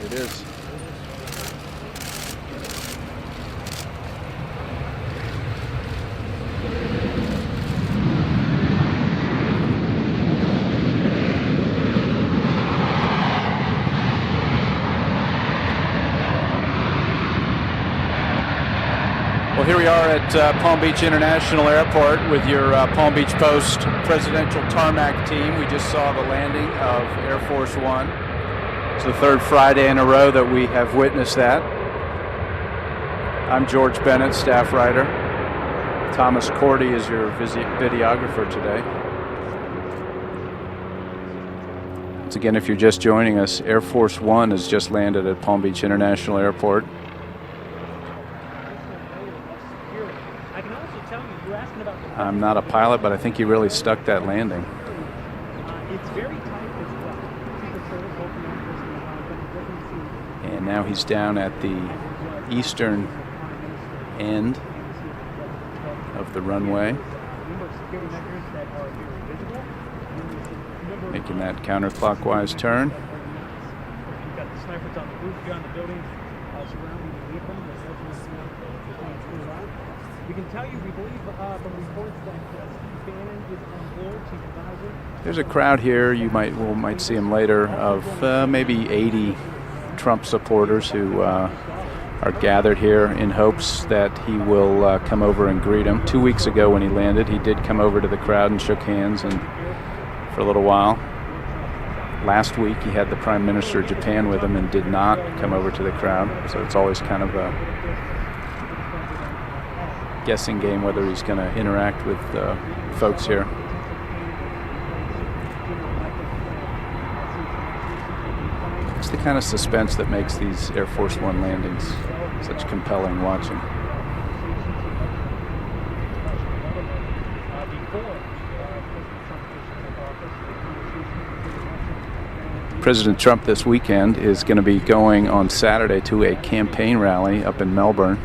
It is. Well, here we are at Palm Beach International Airport with your Palm Beach Post presidential Tarmac team. We just saw the landing of Air Force One. It's the third Friday in a row that we have witnessed that. I'm George Bennett, staff writer. Thomas Cordy is your videographer today. Once again, if you're just joining us, Air Force One has just landed at Palm Beach International Airport. I'm not a pilot, but I think he really stuck that landing. It's very tight as well. And now he's down at the eastern end of the runway, making that counterclockwise turn. You've got the snipers on the roof here on the building surrounding the vehicle. We can tell you, we believe from reports that Steve Bannon is on board, Chief Advisor. There's a crowd here. You might see him later of maybe 80 Trump supporters who are gathered here in hopes that he will come over and greet him. 2 weeks ago when he landed, he did come over to the crowd and shook hands and for a little while. Last week he had the Prime Minister of Japan with him and did not come over to the crowd. So it's always kind of a guessing game whether he's going to interact with folks here. It's the kind of suspense that makes these Air Force One landings such compelling watching. President Trump this weekend is going to be going on Saturday to a campaign rally up in Melbourne.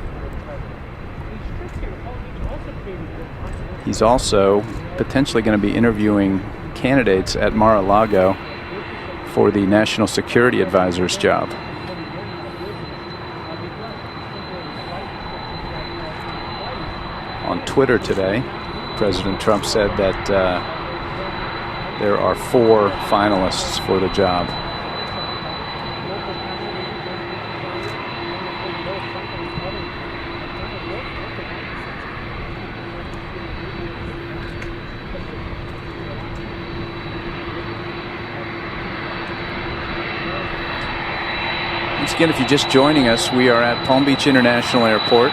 He's also potentially going to be interviewing candidates at Mar-a-Lago for the National Security Advisor's job. On Twitter today, President Trump said that there are 4 finalists for the job. Again, if you're just joining us, we are at Palm Beach International Airport,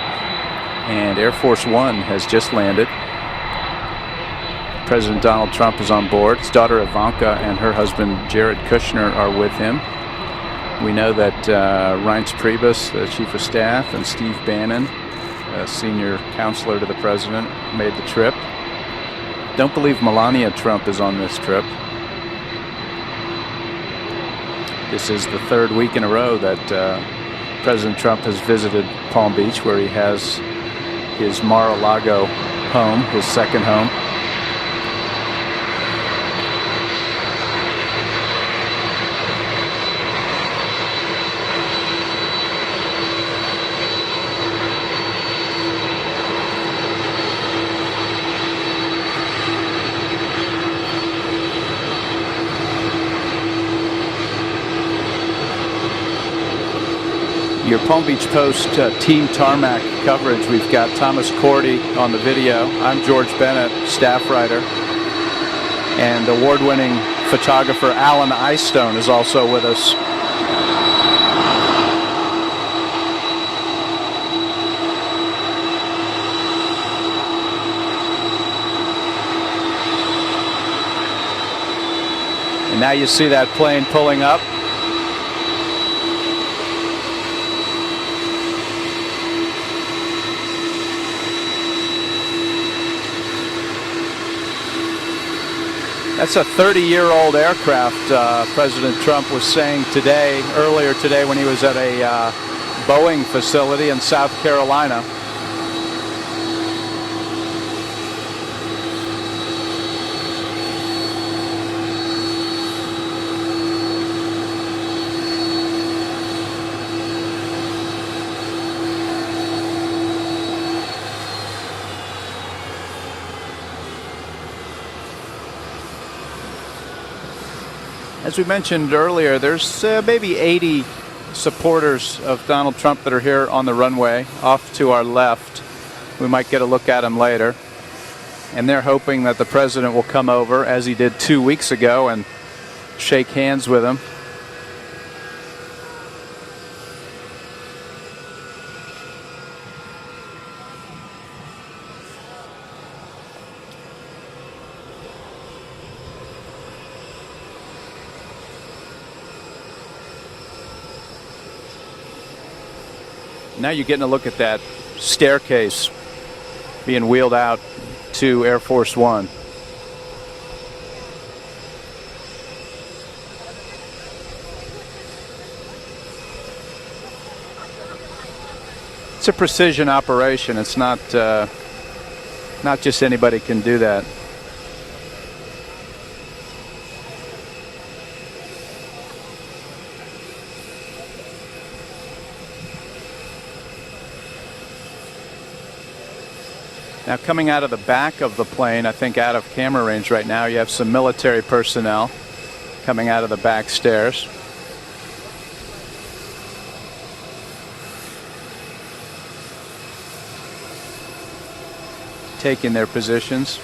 and Air Force One has just landed. President Donald Trump is on board. His daughter Ivanka and her husband Jared Kushner are with him. We know that Reince Priebus, the Chief of Staff, and Steve Bannon, a senior counselor to the president, made the trip. Don't believe Melania Trump is on this trip. This is the third week in a row that President Trump has visited Palm Beach, where he has his Mar-a-Lago home, his second home. Your Palm Beach Post Team Tarmac coverage. We've got Thomas Cordy on the video. I'm George Bennett, staff writer. And award-winning photographer Alan Eystone is also with us. And now you see that plane pulling up. That's a 30-year-old aircraft, President Trump was saying earlier today when he was at a Boeing facility in South Carolina. As we mentioned earlier, there's maybe 80 supporters of Donald Trump that are here on the runway off to our left. We might get a look at them later. And they're hoping that the president will come over, as he did 2 weeks ago, and shake hands with him. Now you're getting a look at that staircase being wheeled out to Air Force One. It's a precision operation. It's not just anybody can do that. Now, coming out of the back of the plane, I think out of camera range right now, you have some military personnel coming out of the back stairs. Taking their positions.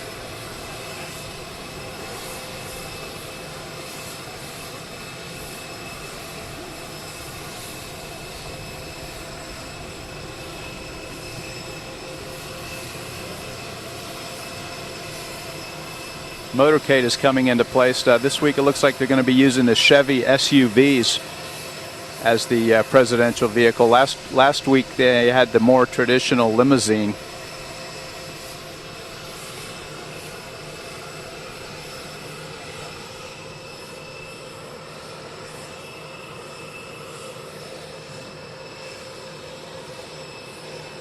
Motorcade is coming into place. This week it looks like they're going to be using the Chevy SUVs as the presidential vehicle. Last week they had the more traditional limousine.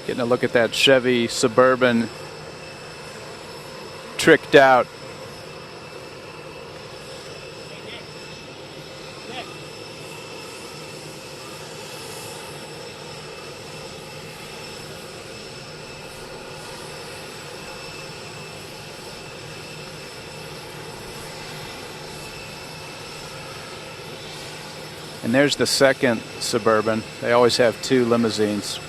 Getting a look at that Chevy Suburban tricked out. And there's the second Suburban. They always have two limousines.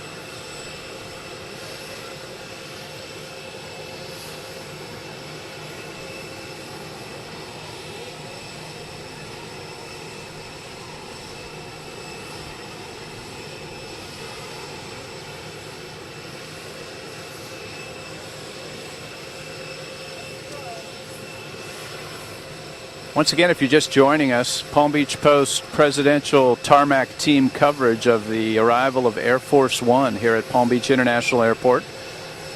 Once again, if you're just joining us, Palm Beach Post presidential tarmac team coverage of the arrival of Air Force One here at Palm Beach International Airport.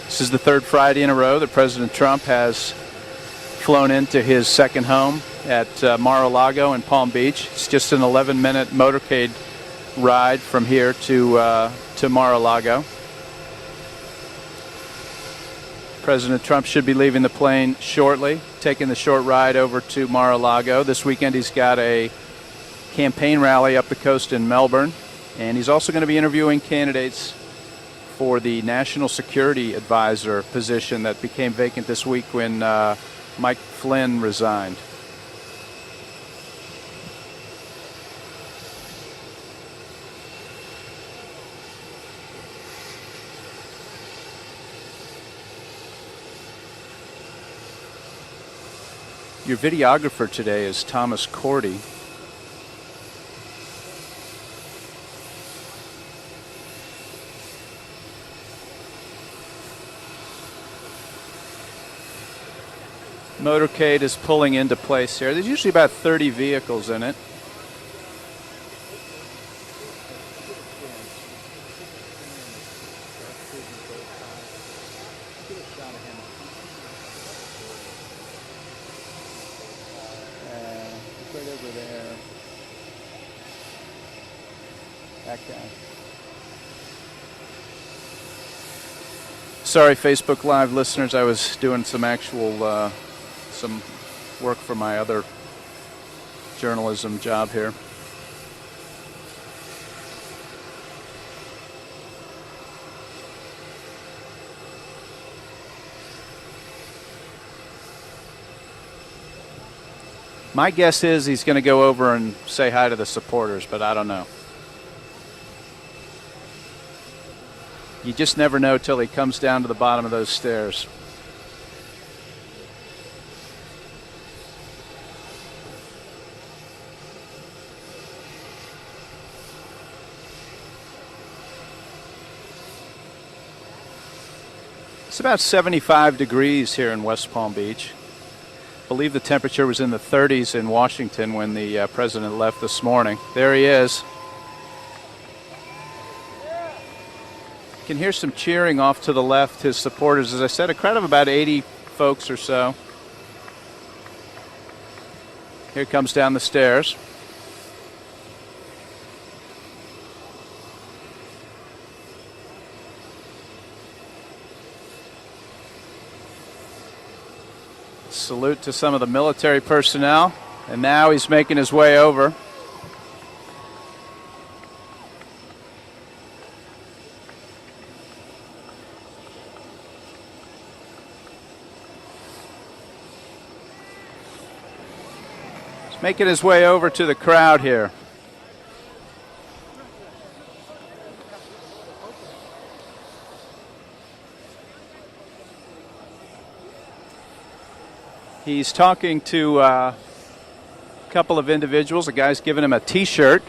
This is the third Friday in a row that President Trump has flown into his second home at Mar-a-Lago in Palm Beach. It's just an 11-minute motorcade ride from here to Mar-a-Lago. President Trump should be leaving the plane shortly, taking the short ride over to Mar-a-Lago. This weekend he's got a campaign rally up the coast in Melbourne, and he's also going to be interviewing candidates for the National Security Advisor position that became vacant this week when Mike Flynn resigned. Your videographer today is Thomas Cordy. Motorcade is pulling into place here. There's usually about 30 vehicles in it. Right over there. That guy. Sorry, Facebook Live listeners, I was doing some actual some work for my other journalism job here. My guess is he's going to go over and say hi to the supporters, but I don't know. You just never know till he comes down to the bottom of those stairs. It's about 75 degrees here in West Palm Beach. I believe the temperature was in the 30s in Washington when the president left this morning. There he is. You can hear some cheering off to the left, his supporters. As I said, a crowd of about 80 folks or so. Here comes down the stairs. Salute to some of the military personnel, and now he's making his way over. He's making his way over to the crowd here. He's talking to a couple of individuals. A guy's giving him a T-shirt.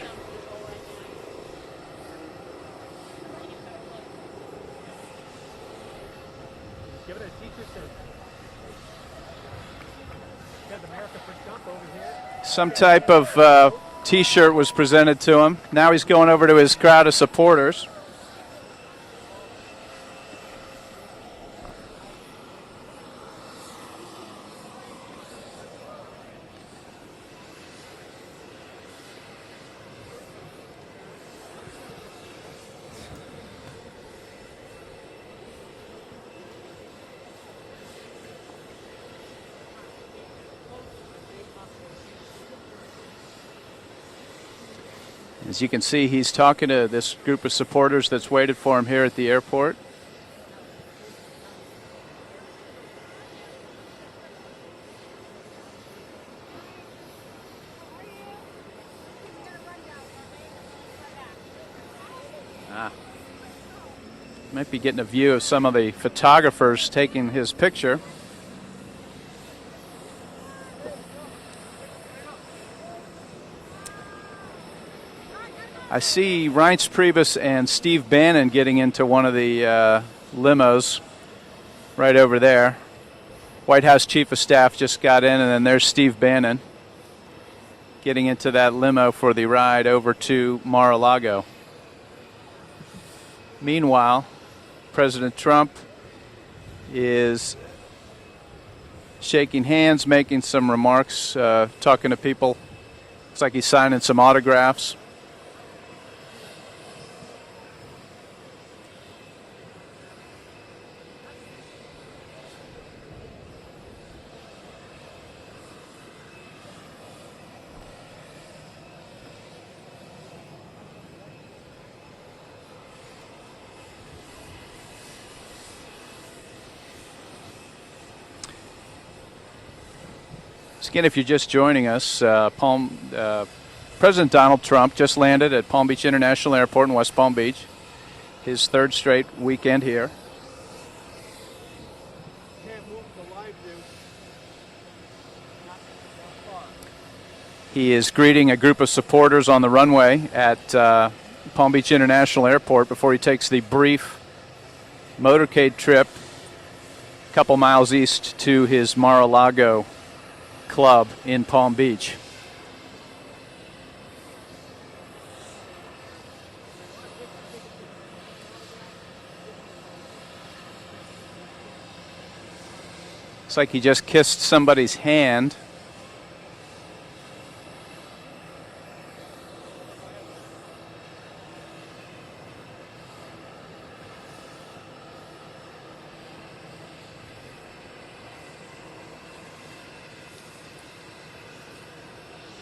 Give it a teacher shirt. Got America for Jump over here. Some type of T-shirt was presented to him. Now he's going over to his crowd of supporters. As you can see, he's talking to this group of supporters that's waited for him here at the airport. Might be getting a view of some of the photographers taking his picture. I see Reince Priebus and Steve Bannon getting into one of the limos right over there. White House Chief of Staff just got in, and then there's Steve Bannon getting into that limo for the ride over to Mar-a-Lago. Meanwhile, President Trump is shaking hands, making some remarks, talking to people. Looks like he's signing some autographs. Again, if you're just joining us, President Donald Trump just landed at Palm Beach International Airport in West Palm Beach. His third straight weekend here. He is greeting a group of supporters on the runway at Palm Beach International Airport before he takes the brief motorcade trip a couple miles east to his Mar-a-Lago club in Palm Beach. Looks like he just kissed somebody's hand.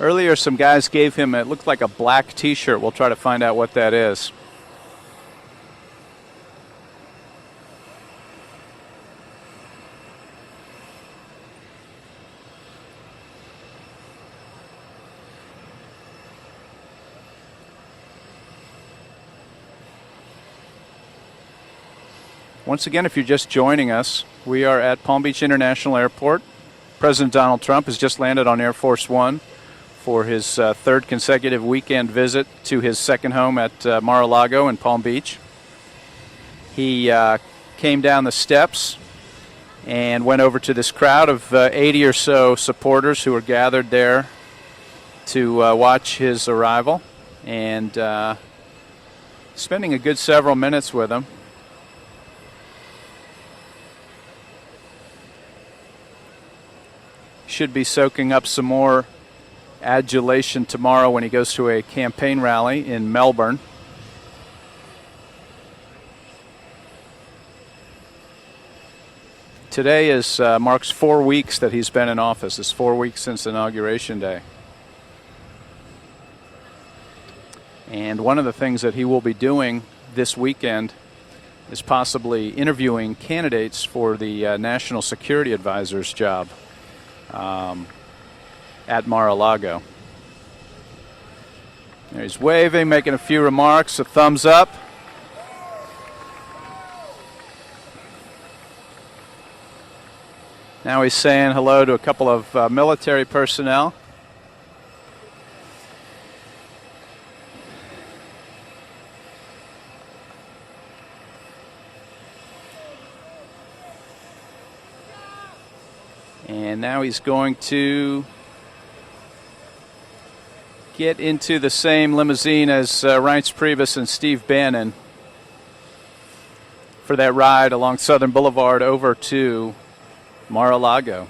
Earlier, some guys gave him, it looked like a black T-shirt. We'll try to find out what that is. Once again, if you're just joining us, we are at Palm Beach International Airport. President Donald Trump has just landed on Air Force One for his third consecutive weekend visit to his second home at Mar-a-Lago in Palm Beach. He came down the steps and went over to this crowd of 80 or so supporters who were gathered there to watch his arrival, and spending a good several minutes with him. Should be soaking up some more adulation tomorrow when he goes to a campaign rally in Melbourne. Today marks 4 weeks that he's been in office. It's 4 weeks since Inauguration Day. And one of the things that he will be doing this weekend is possibly interviewing candidates for the National Security Advisor's job at Mar-a-Lago. There he's waving, making a few remarks, a thumbs up. Now he's saying hello to a couple of military personnel. And now he's going to get into the same limousine as Reince Priebus and Steve Bannon for that ride along Southern Boulevard over to Mar-a-Lago.